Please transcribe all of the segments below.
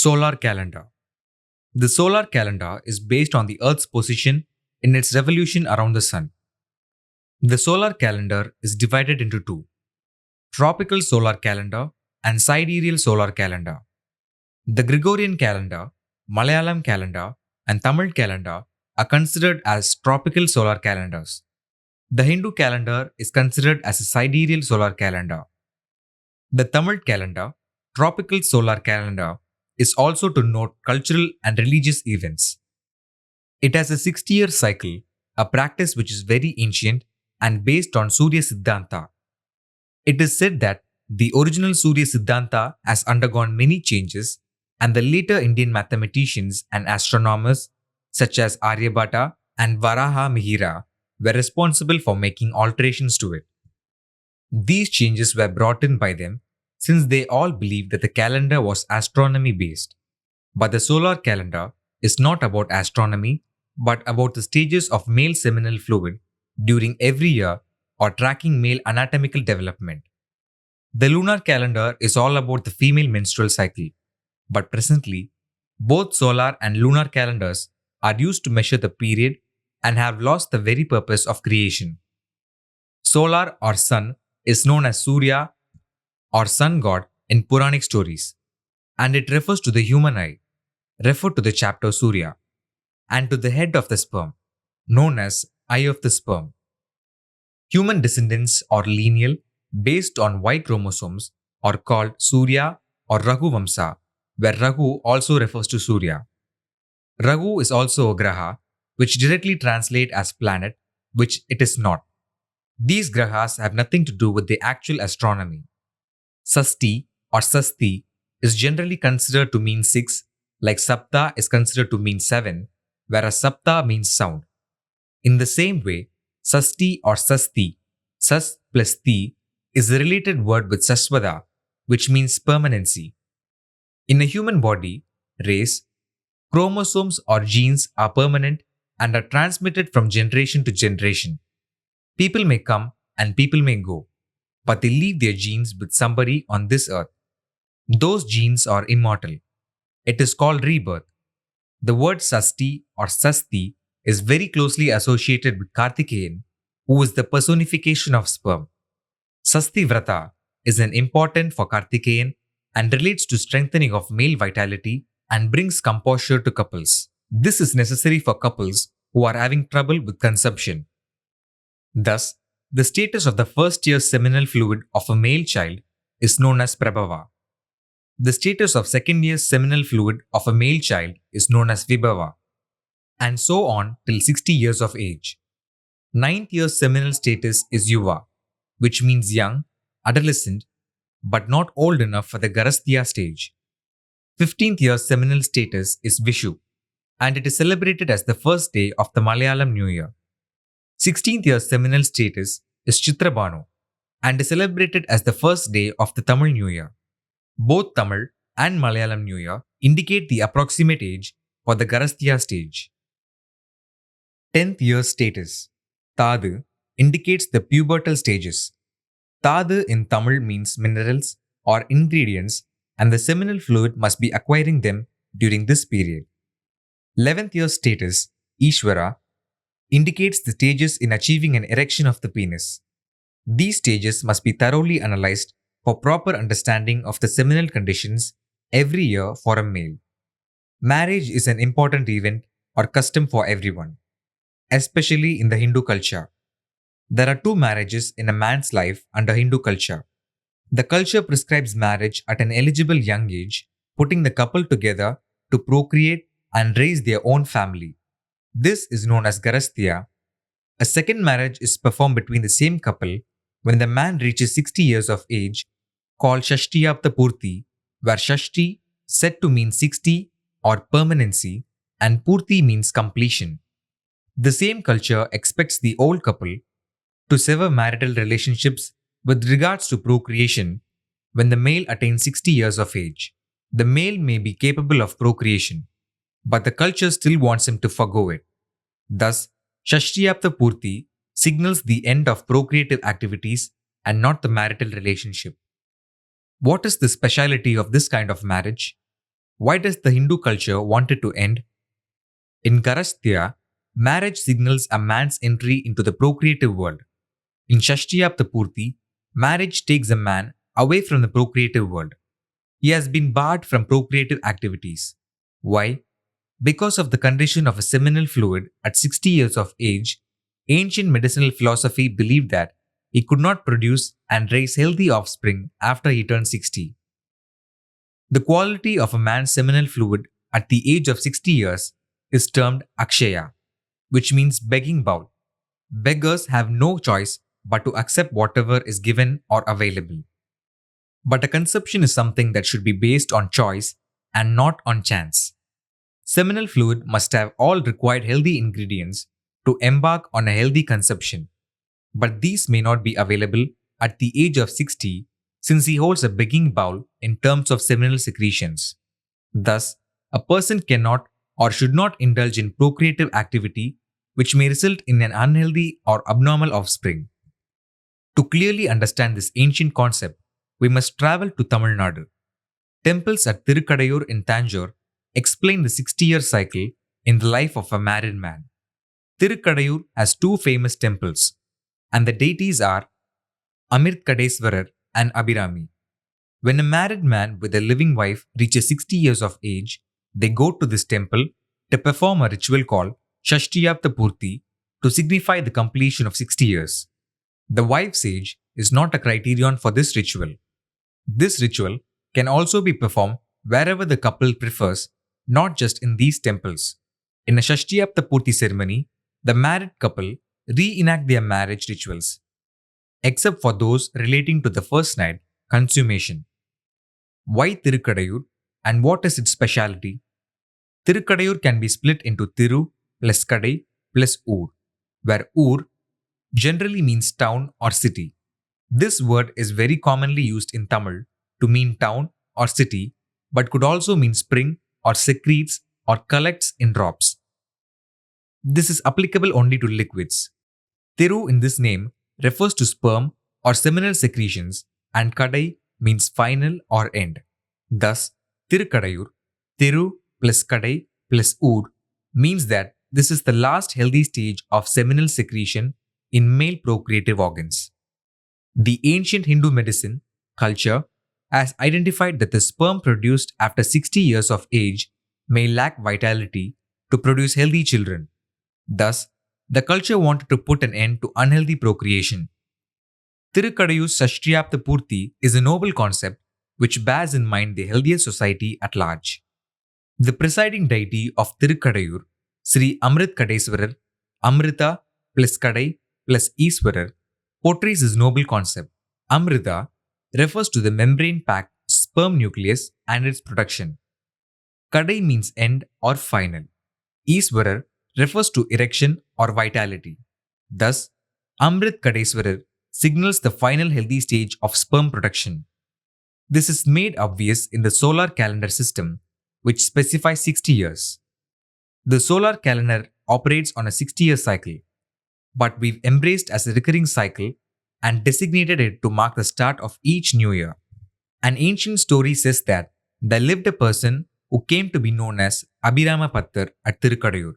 Solar calendar. The solar calendar is based on the Earth's position in its revolution around the Sun. The solar calendar is divided into two: tropical solar calendar and sidereal solar calendar. The Gregorian calendar, Malayalam calendar, and Tamil calendar are considered as tropical solar calendars. The Hindu calendar is considered as a sidereal solar calendar. The Tamil calendar, tropical solar calendar, is also to note cultural and religious events. It has a 60-year cycle, a practice which is very ancient and based on Surya Siddhanta. It is said that the original Surya Siddhanta has undergone many changes, and the later Indian mathematicians and astronomers such as Aryabhata and Varaha Mihira were responsible for making alterations to it. These changes were brought in by them since they all believed that the calendar was astronomy based. But the solar calendar is not about astronomy, but about the stages of male seminal fluid during every year or tracking male anatomical development. The lunar calendar is all about the female menstrual cycle, but presently, both solar and lunar calendars are used to measure the period and have lost the very purpose of creation. Solar or sun is known as Surya or sun god in Puranic stories, and it refers to the human eye, referred to the chapter Surya, and to the head of the sperm, known as eye of the sperm. Human descendants are lineal based on Y chromosomes are called Surya or Ragu Vamsa, where Ragu also refers to Surya. Ragu is also a graha, which directly translate as planet, which it is not. These grahas have nothing to do with the actual astronomy. Sasti or Sasti is generally considered to mean 6, like Sapta is considered to mean 7, whereas Sapta means sound. In the same way, Sasti or Sasti, Sas plus Ti, is a related word with Saswada, which means permanency. In a human body, race, chromosomes or genes are permanent and are transmitted from generation to generation. People may come and people may go, but they leave their genes with somebody on this earth. Those genes are immortal. It is called rebirth. The word Sasti or Sasti is very closely associated with Kartikeyan, who is the personification of sperm. Sasti Vrata is an important for Kartikeyan and relates to strengthening of male vitality and brings composure to couples. This is necessary for couples who are having trouble with consumption. Thus, the status of the first year seminal fluid of a male child is known as Prabhava. The status of second year seminal fluid of a male child is known as Vibhava, and so on till 60 years of age. Ninth year seminal status is Yuva, which means young, adolescent, but not old enough for the Garasthya stage. 15th year seminal status is Vishu, and it is celebrated as the first day of the Malayalam New Year. 16th year seminal status is Chitrabhanu, and is celebrated as the first day of the Tamil New Year. Both Tamil and Malayalam New Year indicate the approximate age for the Garasthya stage. 10th year status, Thadu, indicates the pubertal stages. Thadu in Tamil means minerals or ingredients, and the seminal fluid must be acquiring them during this period. 11th year status, Ishvara, indicates the stages in achieving an erection of the penis. These stages must be thoroughly analyzed for proper understanding of the seminal conditions every year for a male. Marriage is an important event or custom for everyone, especially in the Hindu culture. There are 2 marriages in a man's life under Hindu culture. The culture prescribes marriage at an eligible young age, putting the couple together to procreate and raise their own family. This is known as Garasthya. A second marriage is performed between the same couple when the man reaches 60 years of age, called Shashtiyapta Purti, where Shashti said to mean 60 or permanency and Purti means completion. The same culture expects the old couple to sever marital relationships with regards to procreation when the male attains 60 years of age. The male may be capable of procreation, but the culture still wants him to forgo it. Thus, Shashtiyapta Purti signals the end of procreative activities and not the marital relationship. What is the speciality of this kind of marriage? Why does the Hindu culture want it to end? In Garasthya, marriage signals a man's entry into the procreative world. In Shashtiyaptapurti, marriage takes a man away from the procreative world. He has been barred from procreative activities. Why? Because of the condition of a seminal fluid at 60 years of age, ancient medicinal philosophy believed that he could not produce and raise healthy offspring after he turned 60. The quality of a man's seminal fluid at the age of 60 years is termed akshaya, which means begging bowl. Beggars have no choice but to accept whatever is given or available. But a conception is something that should be based on choice and not on chance. Seminal fluid must have all required healthy ingredients to embark on a healthy conception, but these may not be available at the age of 60 since he holds a begging bowl in terms of seminal secretions. Thus, a person cannot or should not indulge in procreative activity which may result in an unhealthy or abnormal offspring. To clearly understand this ancient concept, we must travel to Tamil Nadu. Temples at Tirukadayur in Tanjore explain the 60-year cycle in the life of a married man. Tirukadayur has two famous temples, and the deities are Amirtkadeswarar and Abhirami. When a married man with a living wife reaches 60 years of age, they go to this temple to perform a ritual called Shashtiyaptapurti to signify the completion of 60 years. The wife's age is not a criterion for this ritual. This ritual can also be performed wherever the couple prefers, not just in these temples. In a Shashtiyaptapurti ceremony, the married couple reenact their marriage rituals, except for those relating to the first night, consummation. Why Tirukadayur and what is its speciality? Tirukadayur can be split into Tiru plus Kadai plus Ur, where Ur generally means town or city. This word is very commonly used in Tamil to mean town or city, but could also mean spring or secretes or collects in drops. This is applicable only to liquids. Thiru in this name refers to sperm or seminal secretions, and Kadai means final or end. Thus, Tirukadayur, Thiru plus Kadai plus Ur means that this is the last healthy stage of seminal secretion in male procreative organs. The ancient Hindu medicine culture has identified that the sperm produced after 60 years of age may lack vitality to produce healthy children. Thus, the culture wanted to put an end to unhealthy procreation. Tirukadayur's Shashtiyaptapurti is a noble concept which bears in mind the healthier society at large. The presiding deity of Tirukadayur, Sri Amrit Kadeswarar, Amrita plus Kadai plus Iswarar, portrays this noble concept. Amrita refers to the membrane-packed sperm nucleus and its production. Kadai means end or final. Iswarar refers to erection or vitality. Thus, Amrit Kadeswarar signals the final healthy stage of sperm production. This is made obvious in the solar calendar system, which specifies 60 years. The solar calendar operates on a 60-year cycle, but we've embraced as a recurring cycle and designated it to mark the start of each new year. An ancient story says that there lived a person who came to be known as Abhirama Pattar at Tirukadayur.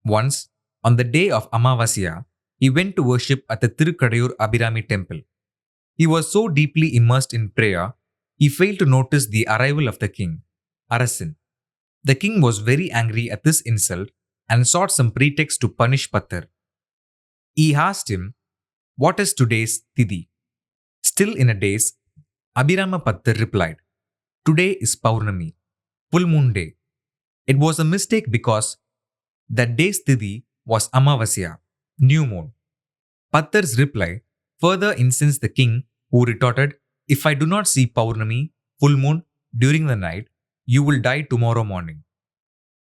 Once, on the day of Amavasya, he went to worship at the Tirukadayur Abhirami temple. He was so deeply immersed in prayer, he failed to notice the arrival of the king, Arasan. The king was very angry at this insult and sought some pretext to punish Pattar. He asked him, "What is today's Tithi?" Still in a daze, Abhirama Pattar replied, "Today is Paurnami, full moon day." It was a mistake because that day's Tithi was Amavasya, new moon. Pattar's reply further incensed the king, who retorted, "If I do not see Paurnami, full moon, during the night, you will die tomorrow morning."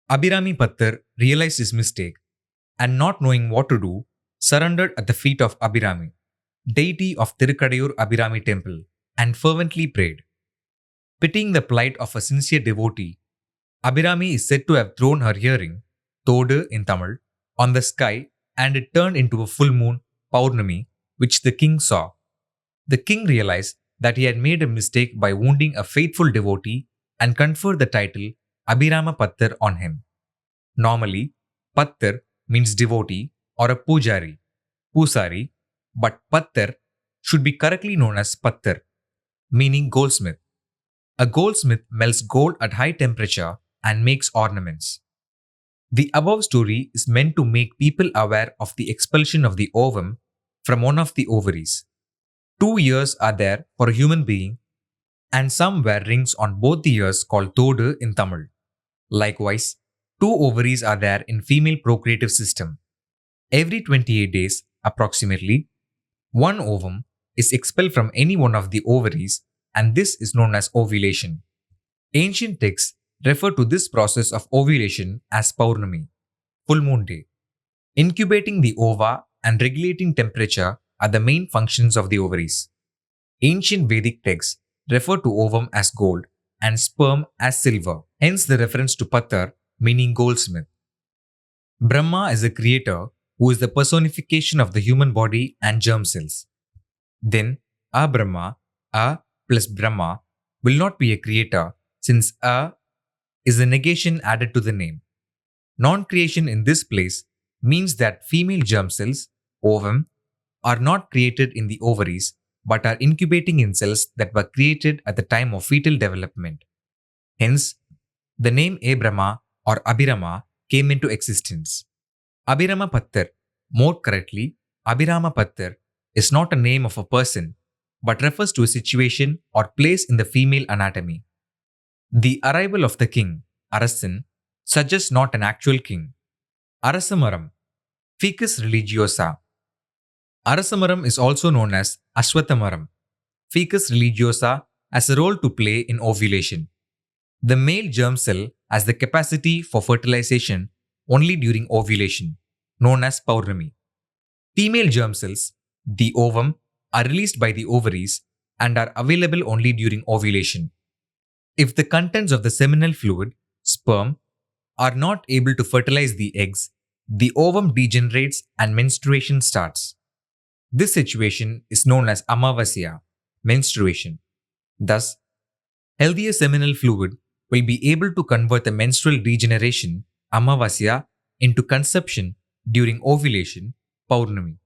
Abhirami Pattar realized his mistake and, not knowing what to do, surrendered at the feet of Abhirami, deity of Tirukadayur Abhirami temple, and fervently prayed. Pitying the plight of a sincere devotee, Abhirami is said to have thrown her earring, Thodu in Tamil, on the sky, and it turned into a full moon, Paurnami, which the king saw. The king realized that he had made a mistake by wounding a faithful devotee and confer the title Abhirama Pattar on him. Normally, Pattar means devotee or a pusari, but Pattar should be correctly known as Pattar, meaning goldsmith. A goldsmith melts gold at high temperature and makes ornaments. The above story is meant to make people aware of the expulsion of the ovum from one of the ovaries. 2 ears are there for a human being, and some wear rings on both the ears called thodu in Tamil. Likewise, 2 ovaries are there in female procreative system. Every 28 days, approximately, one ovum is expelled from any one of the ovaries, and this is known as ovulation. Ancient texts refer to this process of ovulation as Paurnami, full moon day. Incubating the ova and regulating temperature are the main functions of the ovaries. Ancient Vedic texts refer to ovum as gold and sperm as silver, hence the reference to Pattar meaning goldsmith. Brahma is a creator who is the personification of the human body and germ cells. Then, Brahma, A plus Brahma, will not be a creator since A is a negation added to the name. Non-creation in this place means that female germ cells, ovum, are not created in the ovaries but are incubating in cells that were created at the time of fetal development. Hence, the name Abrama or Abhirama came into existence. Abhirama Pattar, more correctly, Abhirama Pattar, is not a name of a person but refers to a situation or place in the female anatomy. The arrival of the king, Arasan, suggests not an actual king. Arasamaram, Ficus religiosa. Arasamaram is also known as Ashwatthamaram. Ficus religiosa has a role to play in ovulation. The male germ cell has the capacity for fertilization only during ovulation, known as Paurnami. Female germ cells, the ovum, are released by the ovaries and are available only during ovulation. If the contents of the seminal fluid, sperm, are not able to fertilize the eggs, the ovum degenerates and menstruation starts. This situation is known as Amavasya, menstruation. Thus, healthier seminal fluid will be able to convert the menstrual degeneration, Amavasya, into conception during ovulation, Paurnami.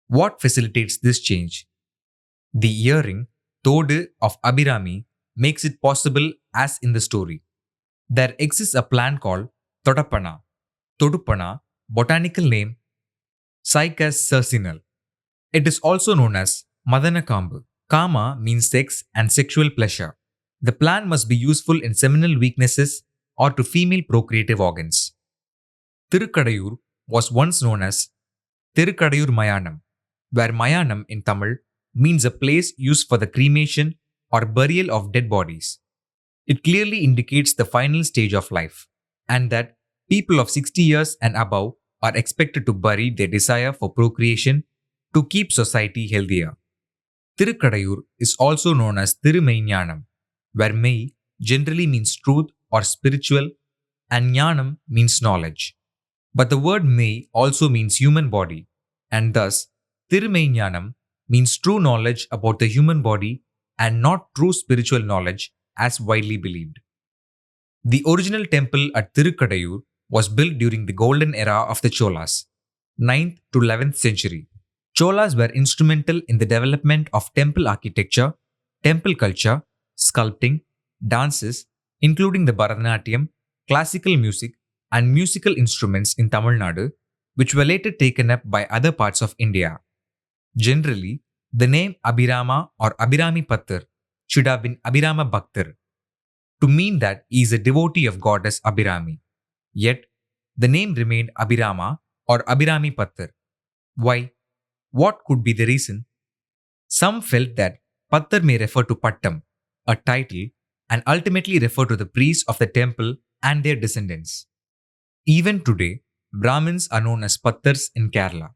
What facilitates this change? The earring, Thodu of Abhirami, makes it possible as in the story. There exists a plant called Todupana, botanical name Cycas cercinal. It is also known as Madanakambu. Kama means sex and sexual pleasure. The plant must be useful in seminal weaknesses or to female procreative organs. Tirukadayur was once known as Tirukadayur Mayanam, where Mayanam in Tamil means a place used for the cremation or burial of dead bodies. It clearly indicates the final stage of life, and that people of 60 years and above are expected to bury their desire for procreation to keep society healthier. Tirukadayur is also known as Thirumeynyanam, where Mei generally means truth or spiritual and Jnanam means knowledge. But the word Mei also means human body, and thus Thirumeynyanam means true knowledge about the human body and not true spiritual knowledge as widely believed. The original temple at Tirukadayur was built during the golden era of the Cholas, 9th to 11th century. Cholas were instrumental in the development of temple architecture, temple culture, sculpting, dances, including the Bharatanatyam, classical music, and musical instruments in Tamil Nadu, which were later taken up by other parts of India. Generally, the name Abhirama or Abhirami Pattar should have been Abhirama Bhaktar, to mean that he is a devotee of goddess Abhirami. Yet, the name remained Abhirama or Abhirami Pattar. Why? What could be the reason? Some felt that Pattar may refer to Pattam, a title, and ultimately refer to the priests of the temple and their descendants. Even today, Brahmins are known as Pattars in Kerala.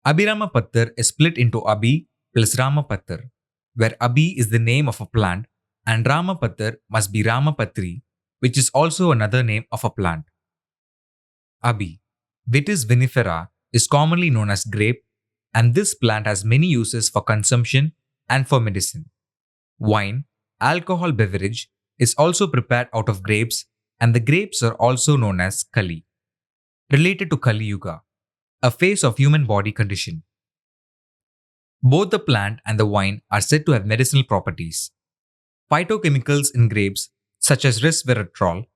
Abhirama Pattar is split into Abhi plus Rama Pattar, where Abhi is the name of a plant and Rama Pattar must be Rama Patri, which is also another name of a plant. Abhi, Vitis vinifera, is commonly known as grape, and this plant has many uses for consumption and for medicine. Wine, alcohol beverage, is also prepared out of grapes, and the grapes are also known as Kali, related to Kali Yuga, a phase of human body condition. Both the plant and the wine are said to have medicinal properties. Phytochemicals in grapes, such as resveratrol,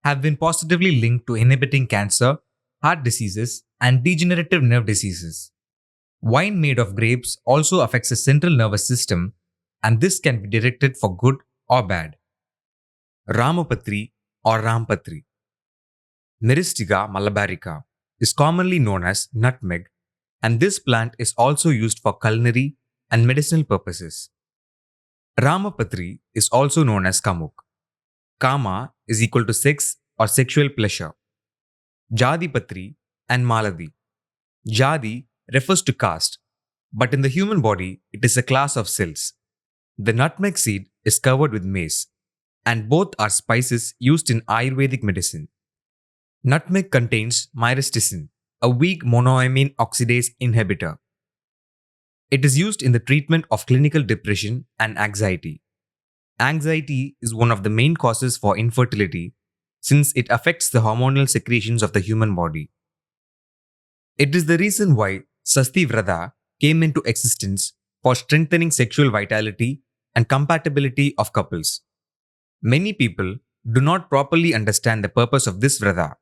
have been positively linked to inhibiting cancer, heart diseases, and degenerative nerve diseases. Wine made of grapes also affects the central nervous system, and this can be directed for good or bad. Ramapatri or Rampatri, Myristica malabarica, is commonly known as nutmeg, and this plant is also used for culinary and medicinal purposes. Ramapatri is also known as kamuk. Kama is equal to sex or sexual pleasure. Jadipatri and Maladi. Jadi refers to caste, but in the human body, it is a class of cells. The nutmeg seed is covered with mace, and both are spices used in Ayurvedic medicine. Nutmeg contains myristicin, a weak monoamine oxidase inhibitor. It is used in the treatment of clinical depression and anxiety. Anxiety is one of the main causes for infertility since it affects the hormonal secretions of the human body. It is the reason why Sasti Vrata came into existence for strengthening sexual vitality and compatibility of couples. Many people do not properly understand the purpose of this Vrata.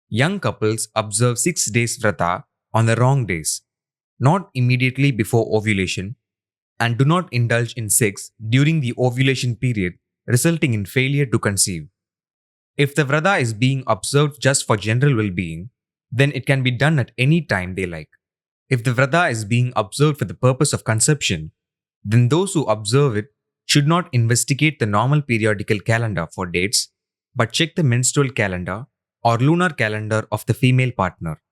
Young couples observe 6 days Vrata on the wrong days, not immediately before ovulation, and do not indulge in sex during the ovulation period, resulting in failure to conceive. If the Vrata is being observed just for general well-being, then it can be done at any time they like. If the Vrata is being observed for the purpose of conception, then those who observe it should not investigate the normal periodical calendar for dates, but check the menstrual calendar or lunar calendar of the female partner.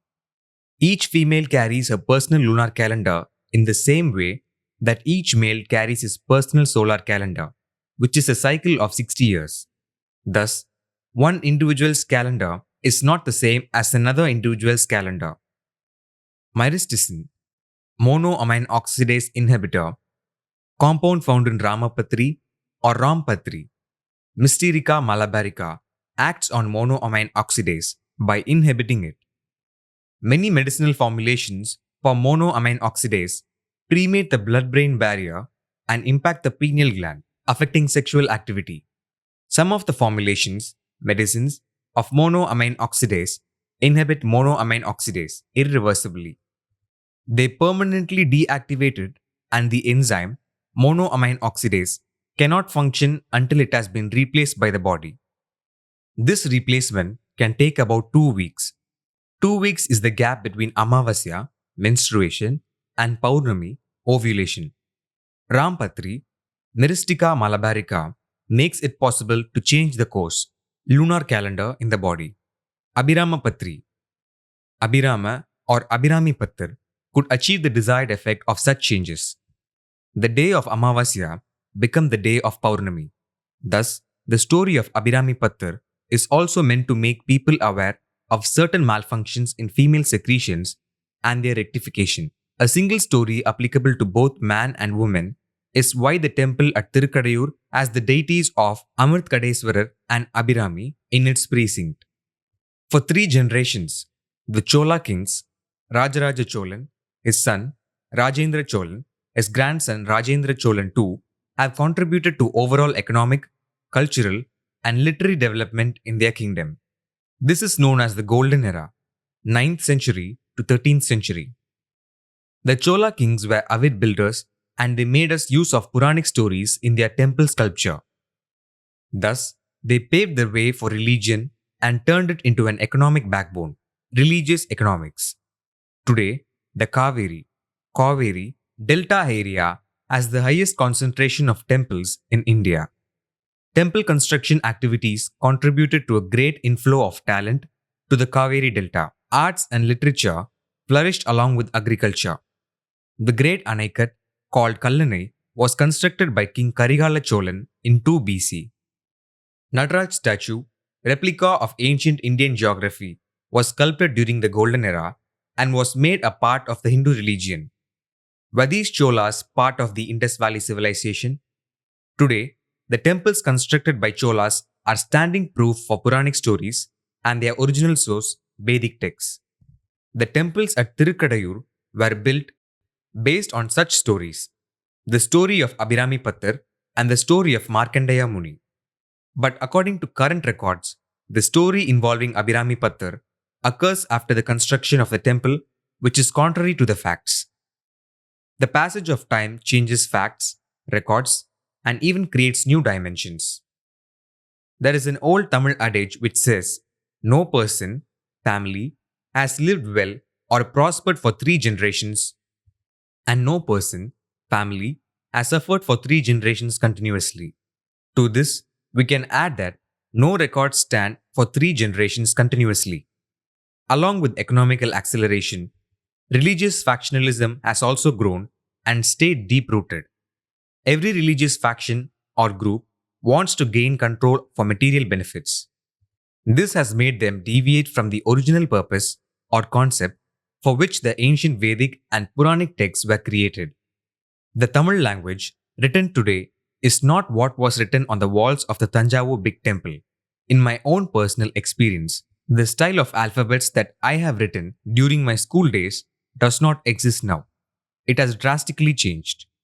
Each female carries her personal lunar calendar in the same way that each male carries his personal solar calendar, which is a cycle of 60 years. Thus, one individual's calendar is not the same as another individual's calendar. Myristicin, monoamine oxidase inhibitor, compound found in Ramapatri or Rampatri, Mysterica malabarica, acts on monoamine oxidase by inhibiting it. Many medicinal formulations for monoamine oxidase permeate the blood-brain barrier and impact the pineal gland, affecting sexual activity. Some of the formulations, medicines, of monoamine oxidase inhibit monoamine oxidase irreversibly. They permanently deactivate it, and the enzyme monoamine oxidase cannot function until it has been replaced by the body. This replacement can take about 2 weeks. 2 weeks is the gap between Amavasya, menstruation, and Paurnami, ovulation. Rampatri, Myristica malabarica, makes it possible to change the course, lunar calendar in the body. Abhiramapatri, Abhirama or Abhirami Pattar could achieve the desired effect of such changes. The day of Amavasya become the day of Paurnami. Thus, the story of Abhirami Pattar is also meant to make people aware of certain malfunctions in female secretions and their rectification. A single story applicable to both man and woman is why the temple at Tirukadayur has the deities of Amritkadeswarar and Abhirami in its precinct. For 3 generations, the Chola kings, Rajaraja Cholan, his son, Rajendra Cholan, his grandson Rajendra Cholan II, have contributed to overall economic, cultural, and literary development in their kingdom. This is known as the Golden Era, 9th century to 13th century. The Chola kings were avid builders and they made us use of Puranic stories in their temple sculpture. Thus, they paved the way for religion and turned it into an economic backbone, religious economics. Today, the Kaveri Delta area has the highest concentration of temples in India. Temple construction activities contributed to a great inflow of talent to the Kaveri Delta. Arts and literature flourished along with agriculture. The great Anaikat, called Kallanai, was constructed by King Karigala Cholan in 2 BC. Nataraj statue, replica of ancient Indian geography, was sculpted during the Golden Era and was made a part of the Hindu religion. Were these Cholas part of the Indus Valley civilization? Today, The temples constructed by Cholas are standing proof for Puranic stories and their original source, Vedic texts. The temples at Tirukadayur were built based on such stories, the story of Abhirami Pattar and the story of Markandeya Muni. But according to current records, the story involving Abhirami Pattar occurs after the construction of the temple, which is contrary to the facts. The passage of time changes facts, records, and even creates new dimensions. There is an old Tamil adage which says, no person, family, has lived well or prospered for 3 generations, and no person, family, has suffered for 3 generations continuously. To this, we can add that no records stand for 3 generations continuously. Along with economical acceleration, religious factionalism has also grown and stayed deep rooted. Every religious faction or group wants to gain control for material benefits. This has made them deviate from the original purpose or concept for which the ancient Vedic and Puranic texts were created. The Tamil language, written today, is not what was written on the walls of the Tanjavur Big Temple. In my own personal experience, the style of alphabets that I have written during my school days does not exist now. It has drastically changed.